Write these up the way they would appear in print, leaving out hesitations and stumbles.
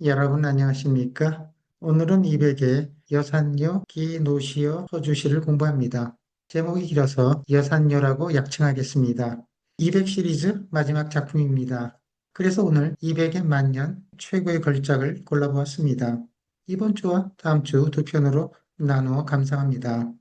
여러분 안녕하십니까? 오늘은 200의 여산요, 기노시어, 허주시를 공부합니다. 제목이 길어서 여산요라고 약칭하겠습니다. 200 시리즈 마지막 작품입니다. 그래서 오늘 200의 만년 최고의 걸작을 골라보았습니다. 이번 주와 다음 주 두 편으로 나누어 감상합니다.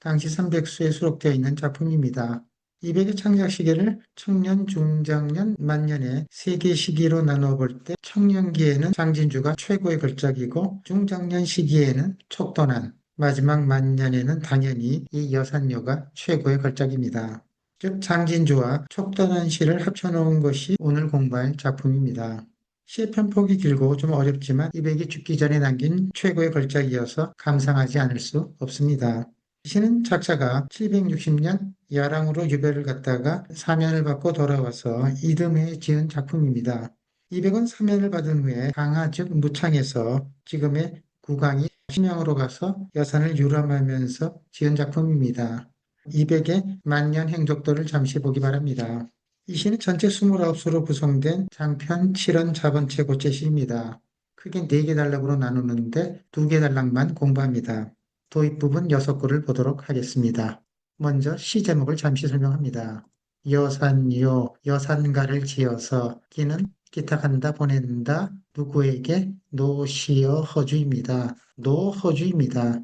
당시 300수에 수록되어 있는 작품입니다. 200의 창작 시기를 청년, 중장년, 만년의 세 개 시기로 나누어 볼 때 청년기에는 장진주가 최고의 걸작이고 중장년 시기에는 촉도난, 마지막 만년에는 당연히 이 여산요가 최고의 걸작입니다. 즉 장진주와 촉도난 시를 합쳐놓은 것이 오늘 공부할 작품입니다. 시의 편폭이 길고 좀 어렵지만 200이 죽기 전에 남긴 최고의 걸작이어서 감상하지 않을 수 없습니다. 시는 작자가 760년 야랑으로 유배를 갔다가 사면을 받고 돌아와서 이듬해 지은 작품입니다. 이백은 사면을 받은 후에 강하 즉 무창에서 지금의 구강이 심양으로 가서 여산을 유람하면서 지은 작품입니다. 이백의 만년 행적도를 잠시 보기 바랍니다. 이 시는 전체 29수로 구성된 장편 7원 자본체 고체시입니다. 크게 4개 단락으로 나누는데 2개 단락만 공부합니다. 도입 부분 6구를 보도록 하겠습니다. 먼저 시 제목을 잠시 설명합니다. 여산요, 여산가를 지어서 기는 기탁한다, 보낸다, 누구에게 노시어 허주입니다. 노허주입니다.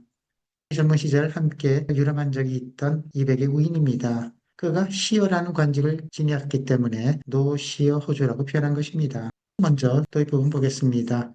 젊은 시절 함께 유람한 적이 있던 이백의 우인입니다. 그가 시어라는 관직을 지녔기 때문에 노시어 호주라고 표현한 것입니다. 먼저 도입 부분 보겠습니다.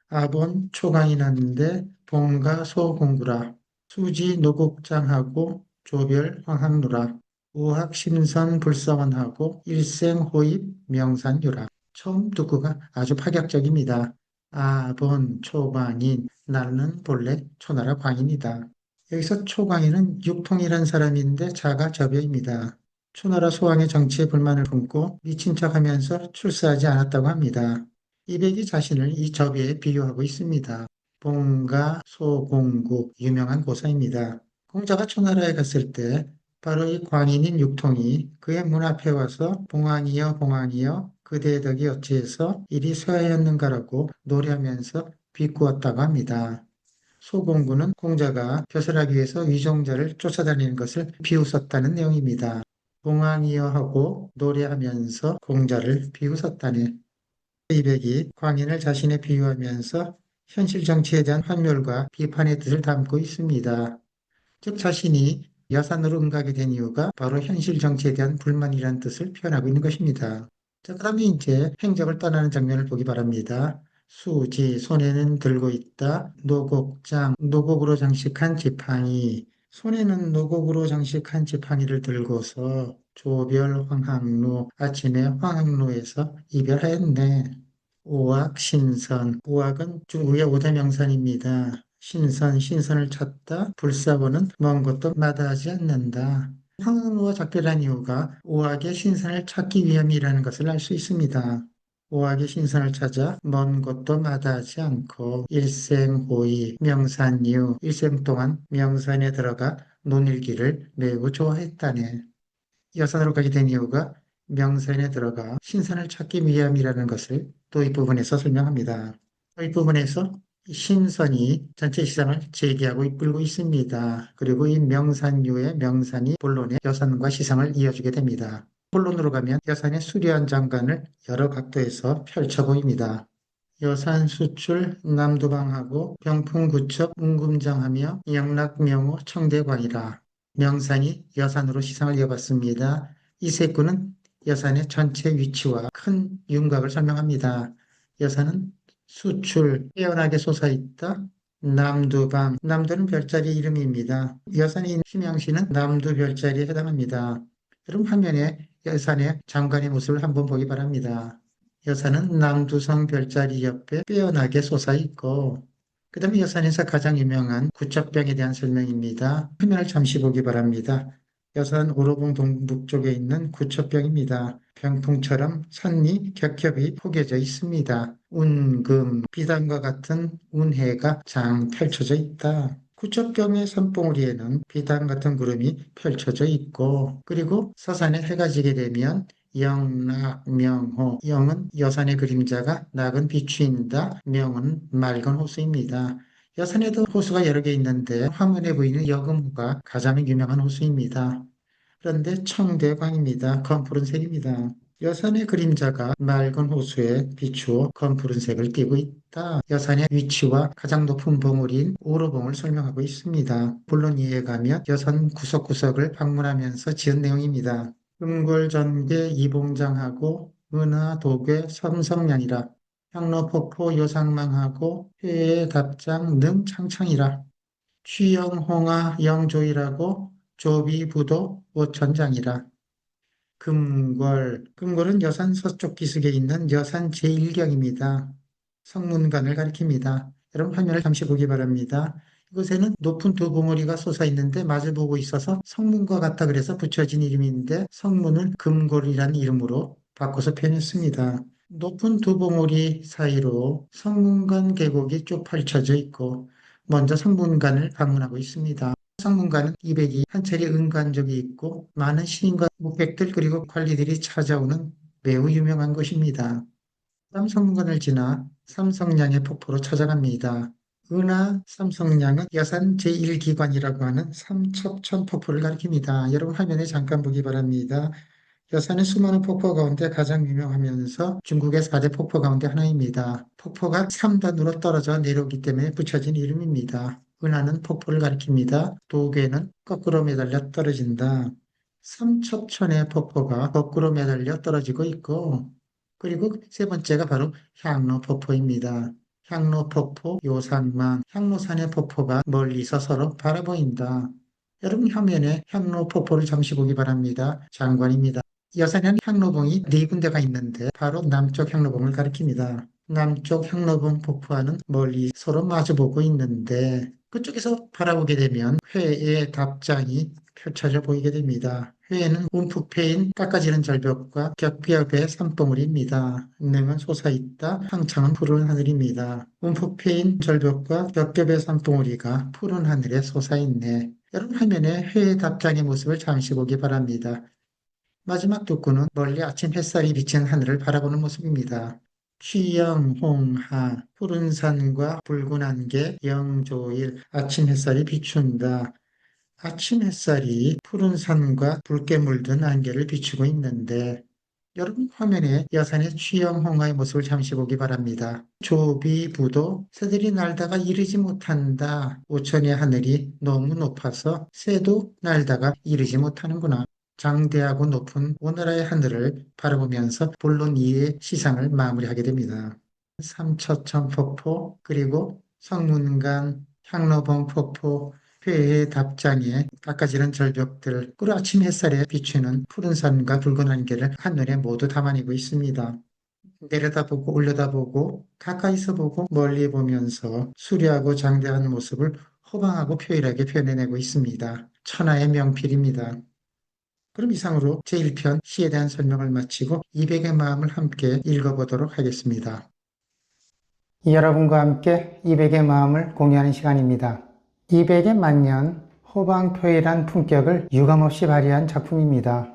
아본 초강이 났는데 봉가 소공구라 수지 노곡장하고 조별 황학루라 우학심선 불서원하고 일생호입 명산유라. 처음 두구가 아주 파격적입니다. 아본 초광인 나는 본래 초나라 광인이다. 여기서 초광인은 육통이란 사람인데 자가 접여입니다. 초나라 소왕의 정치에 불만을 품고 미친 척하면서 출세하지 않았다고 합니다. 이백이 자신을 이 접의에 비유하고 있습니다. 봉가 소공국 유명한 고사입니다. 공자가 초나라에 갔을 때 바로 이 광인인 육통이 그의 문 앞에 와서 봉황이여 봉황이여 그대의 덕이 어찌해서 이리 쇠하였는가라고 노래하면서 비꼬았다고 합니다. 소공구는 공자가 벼슬하기 위해서 위종자를 쫓아다니는 것을 비웃었다는 내용입니다. 봉황이여 하고 노래하면서 공자를 비웃었다네. 이백이 광인을 자신에 비유하면서 현실 정치에 대한 환멸과 비판의 뜻을 담고 있습니다. 즉 자신이 여산으로 응가게 된 이유가 바로 현실 정치에 대한 불만이라는 뜻을 표현하고 있는 것입니다. 자, 그다음에 이제 행적을 떠나는 장면을 보기 바랍니다. 수지, 손에는 들고 있다. 노곡장, 노곡으로 장식한 지팡이. 손에는 노곡으로 장식한 지팡이를 들고서 조별 황학로, 아침에 황학로에서 이별하였네. 오악, 신선. 오악은 중국의 5대 명산입니다. 신선, 신선을 찾다. 불사고는 먼 것도 마다하지 않는다. 황후와 작별한 이유가 오악의 신선을 찾기 위함이라는 것을 알 수 있습니다. 오악의 신선을 찾아 먼 것도 마다하지 않고 일생호의, 명산유, 일생 동안 명산에 들어가 논일기를 매우 좋아했다네. 여산으로 가게 된 이유가 명산에 들어가 신선을 찾기 위함이라는 것을 또 이 부분에서 설명합니다. 이 부분에서 신선이 전체 시장을 재기하고 이끌고 있습니다. 그리고 이 명산유의 명산이 본론의 여산과 시상을 이어주게 됩니다. 본론으로 가면 여산의 수려한 장관을 여러 각도에서 펼쳐 보입니다. 여산 수출 남두방하고 병풍구첩 운금장하며 영락명호 청대광이라. 명산이 여산으로 시상을 이어봤습니다. 이 세구는 여산의 전체 위치와 큰 윤곽을 설명합니다. 여산은 수출, 깨어나게 솟아있다. 남두방, 남두는 별자리 이름입니다. 여산이 있는 심양시는 남두 별자리에 해당합니다. 여러분 화면에 여산의 장관의 모습을 한번 보기 바랍니다. 여산은 남두성 별자리 옆에 빼어나게 솟아있고 그 다음에 여산에서 가장 유명한 구척병에 대한 설명입니다. 화면을 잠시 보기 바랍니다. 여산 오로봉 동북쪽에 있는 구척병입니다. 병풍처럼 선이 겹겹이 포개져 있습니다. 운금, 비단과 같은 운해가 장 펼쳐져 있다. 구척병의 산봉우리에는 비단 같은 구름이 펼쳐져 있고 그리고 서산에 해가 지게 되면 영락, 명호. 영은 여산의 그림자가 낙은 비추인다. 명은 맑은 호수입니다. 여산에도 호수가 여러 개 있는데 화면에 보이는 여금호가 가장 유명한 호수입니다. 그런데 청대광입니다. 검푸른색입니다. 여산의 그림자가 맑은 호수에 비추어 검푸른색을 띠고 있다. 여산의 위치와 가장 높은 봉우리인 오로봉을 설명하고 있습니다. 본론 이해에 가면 여산 구석구석을 방문하면서 지은 내용입니다. 금골전개 이봉장하고 은하도괴 삼성량이라 향로폭포 요상망하고 회의 답장 능창창이라 취영홍하 영조이라고 조비부도 오천장이라 금골은 여산 서쪽 기슭에 있는 여산 제1경입니다. 성문관을 가리킵니다. 여러분 화면을 잠시 보기 바랍니다. 이곳에는 높은 두 봉우리가 솟아있는데 마주보고 있어서 성문과 같다 그래서 붙여진 이름인데 성문을 금골이라는 이름으로 바꿔서 표현했습니다. 높은 두 봉우리 사이로 성문관 계곡이 쭉 펼쳐져 있고 먼저 성문관을 방문하고 있습니다. 성문관은 202 한 차례 은관적이 있고 많은 신인과 묵객들 그리고 관리들이 찾아오는 매우 유명한 곳입니다. 삼성문관을 지나 삼성량의 폭포로 찾아갑니다. 은하 삼성량은 여산 제1기관이라고 하는 삼척천 폭포를 가리킵니다. 여러분 화면에 잠깐 보기 바랍니다. 여산의 수많은 폭포 가운데 가장 유명하면서 중국의 4대 폭포 가운데 하나입니다. 폭포가 3단으로 떨어져 내려오기 때문에 붙여진 이름입니다. 은하는 폭포를 가리킵니다. 도괴는 거꾸로 매달려 떨어진다. 삼척천의 폭포가 거꾸로 매달려 떨어지고 있고 그리고 세 번째가 바로 향로폭포입니다. 향로폭포, 요산만, 향로산의 폭포가 멀리서 서로 바라보인다. 여러분 화면에 향로폭포를 잠시 보기 바랍니다. 장관입니다. 여산에는 향로봉이 네 군데가 있는데 바로 남쪽 향로봉을 가리킵니다. 남쪽 향로봉 폭포와는 멀리 서로 마주보고 있는데 그쪽에서 바라보게 되면 회의 답장이 펼쳐져 보이게 됩니다. 회에는 움푹 패인 깎아지는 절벽과 겹겹의 산봉우리입니다. 능은 솟아있다. 항창은 푸른 하늘입니다. 움푹 패인 절벽과 겹겹의 산봉우리가 푸른 하늘에 솟아있네. 여러분 화면에 회의 답장의 모습을 잠시 보기 바랍니다. 마지막 두 구는 멀리 아침 햇살이 비친 하늘을 바라보는 모습입니다. 취영홍하, 푸른 산과 붉은 안개, 영조일, 아침 햇살이 비춘다. 아침 햇살이 푸른 산과 붉게 물든 안개를 비추고 있는데 여러분 화면에 여산의 취영홍하의 모습을 잠시 보기 바랍니다. 조비부도 새들이 날다가 이르지 못한다. 오천의 하늘이 너무 높아서 새도 날다가 이르지 못하는구나. 장대하고 높은 오나라의 하늘을 바라보면서 본론 2의 시상을 마무리하게 됩니다. 삼처천 폭포, 그리고 성문관, 향로봉 폭포, 회의 답장에 깎아지는 절벽들, 꿀 아침 햇살에 비추는 푸른 산과 붉은 안개를 한눈에 모두 담아내고 있습니다. 내려다보고 올려다보고 가까이서 보고 멀리 보면서 수려하고 장대한 모습을 호방하고 표일하게 표현해내고 있습니다. 천하의 명필입니다. 그럼 이상으로 제1편 시에 대한 설명을 마치고 200의 마음을 함께 읽어보도록 하겠습니다. 여러분과 함께 200의 마음을 공유하는 시간입니다. 200의 만년 호방표일한 품격을 유감없이 발휘한 작품입니다.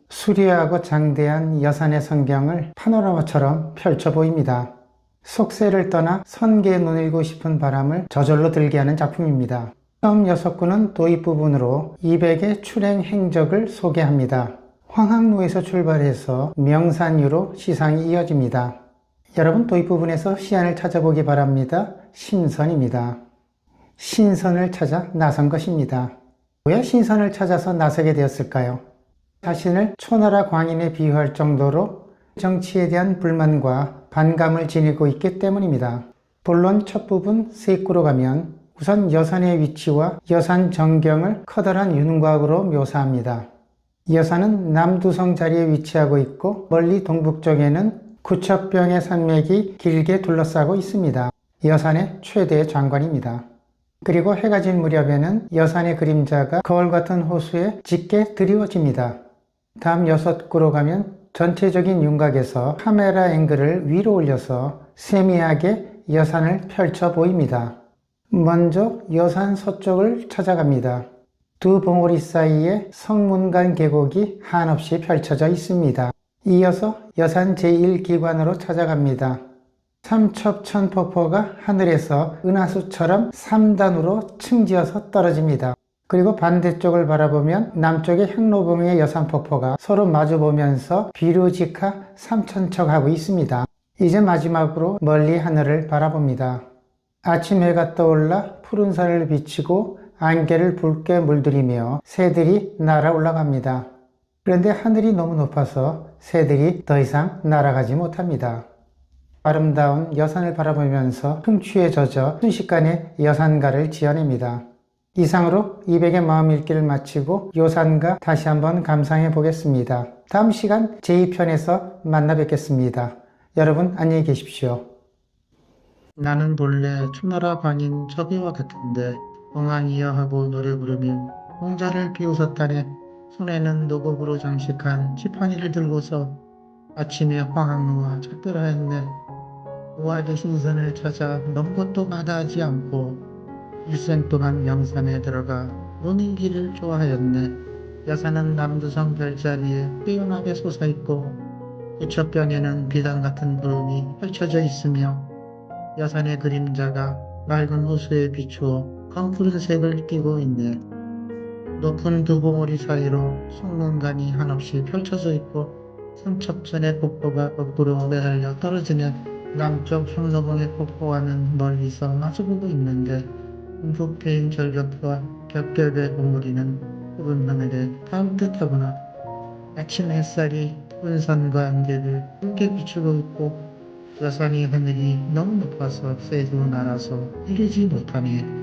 수려하고 장대한 여산의 성경을 파노라마처럼 펼쳐 보입니다. 속세를 떠나 선계에 눈일고 싶은 바람을 저절로 들게 하는 작품입니다. 처음 6구는 도입 부분으로 200의 출행 행적을 소개합니다. 황학로에서 출발해서 명산유로 시상이 이어집니다. 여러분 도입 부분에서 시안을 찾아보기 바랍니다. 심선입니다. 신선을 찾아 나선 것입니다. 왜 신선을 찾아서 나서게 되었을까요? 자신을 초나라 광인에 비유할 정도로 정치에 대한 불만과 반감을 지니고 있기 때문입니다. 본론 첫 부분 세구로 가면 우선 여산의 위치와 여산 전경을 커다란 윤곽으로 묘사합니다. 여산은 남두성 자리에 위치하고 있고 멀리 동북쪽에는 구척병의 산맥이 길게 둘러싸고 있습니다. 여산의 최대 장관입니다. 그리고 해가 진 무렵에는 여산의 그림자가 거울 같은 호수에 짙게 드리워집니다. 다음 6구로 가면 전체적인 윤곽에서 카메라 앵글을 위로 올려서 세미하게 여산을 펼쳐 보입니다. 먼저 여산 서쪽을 찾아갑니다. 두 봉우리 사이에 성문관 계곡이 한없이 펼쳐져 있습니다. 이어서 여산 제1기관으로 찾아갑니다. 삼척천 폭포가 하늘에서 은하수처럼 3단으로 층지어서 떨어집니다. 그리고 반대쪽을 바라보면 남쪽의 향로봉의 여산폭포가 서로 마주보면서 비루지카 삼천척하고 있습니다. 이제 마지막으로 멀리 하늘을 바라봅니다. 아침 해가 떠올라 푸른살을 비치고 안개를 붉게 물들이며 새들이 날아 올라갑니다. 그런데 하늘이 너무 높아서 새들이 더 이상 날아가지 못합니다. 아름다운 여산을 바라보면서 흥취에 젖어 순식간에 여산가를 지어냅니다. 이상으로 200의 마음 읽기를 마치고 요산가 다시 한번 감상해 보겠습니다. 다음 시간 제2편에서 만나 뵙겠습니다. 여러분 안녕히 계십시오. 나는 본래 초나라 광인 저기와 같은데 엉망이여 하고 노래 부르며 공자를 비웃었다네. 손에는 노곡으로 장식한 지팡이를 들고서 아침에 화학로와 작별하였네. 우아의 신선을 찾아 먼 곳도 마다하지 않고 일생 동안 명산에 들어가 노는 길을 좋아하였네. 여산은 남두성 별자리에 뛰어나게 솟아있고 부처병에는 비단 같은 구름이 펼쳐져 있으며 여산의 그림자가 맑은 호수에 비추어 검푸른 색을 띠고 있네. 높은 두 봉우리 사이로 성문관이 한없이 펼쳐져 있고 삼척천의 폭포가 거꾸로 매달려 떨어지면 남쪽 향로봉의 폭포와는 멀리서 마주보고 있는데 둥둑 트인 절벽과 겹겹의 봉우리는 푸른 하늘에 닿을 듯하구나. 아침 햇살이 푸른 산과 안개를 붉게 비추고 있고 여산이 하늘이 너무 높아서 새도 날아서 이르지 못하네.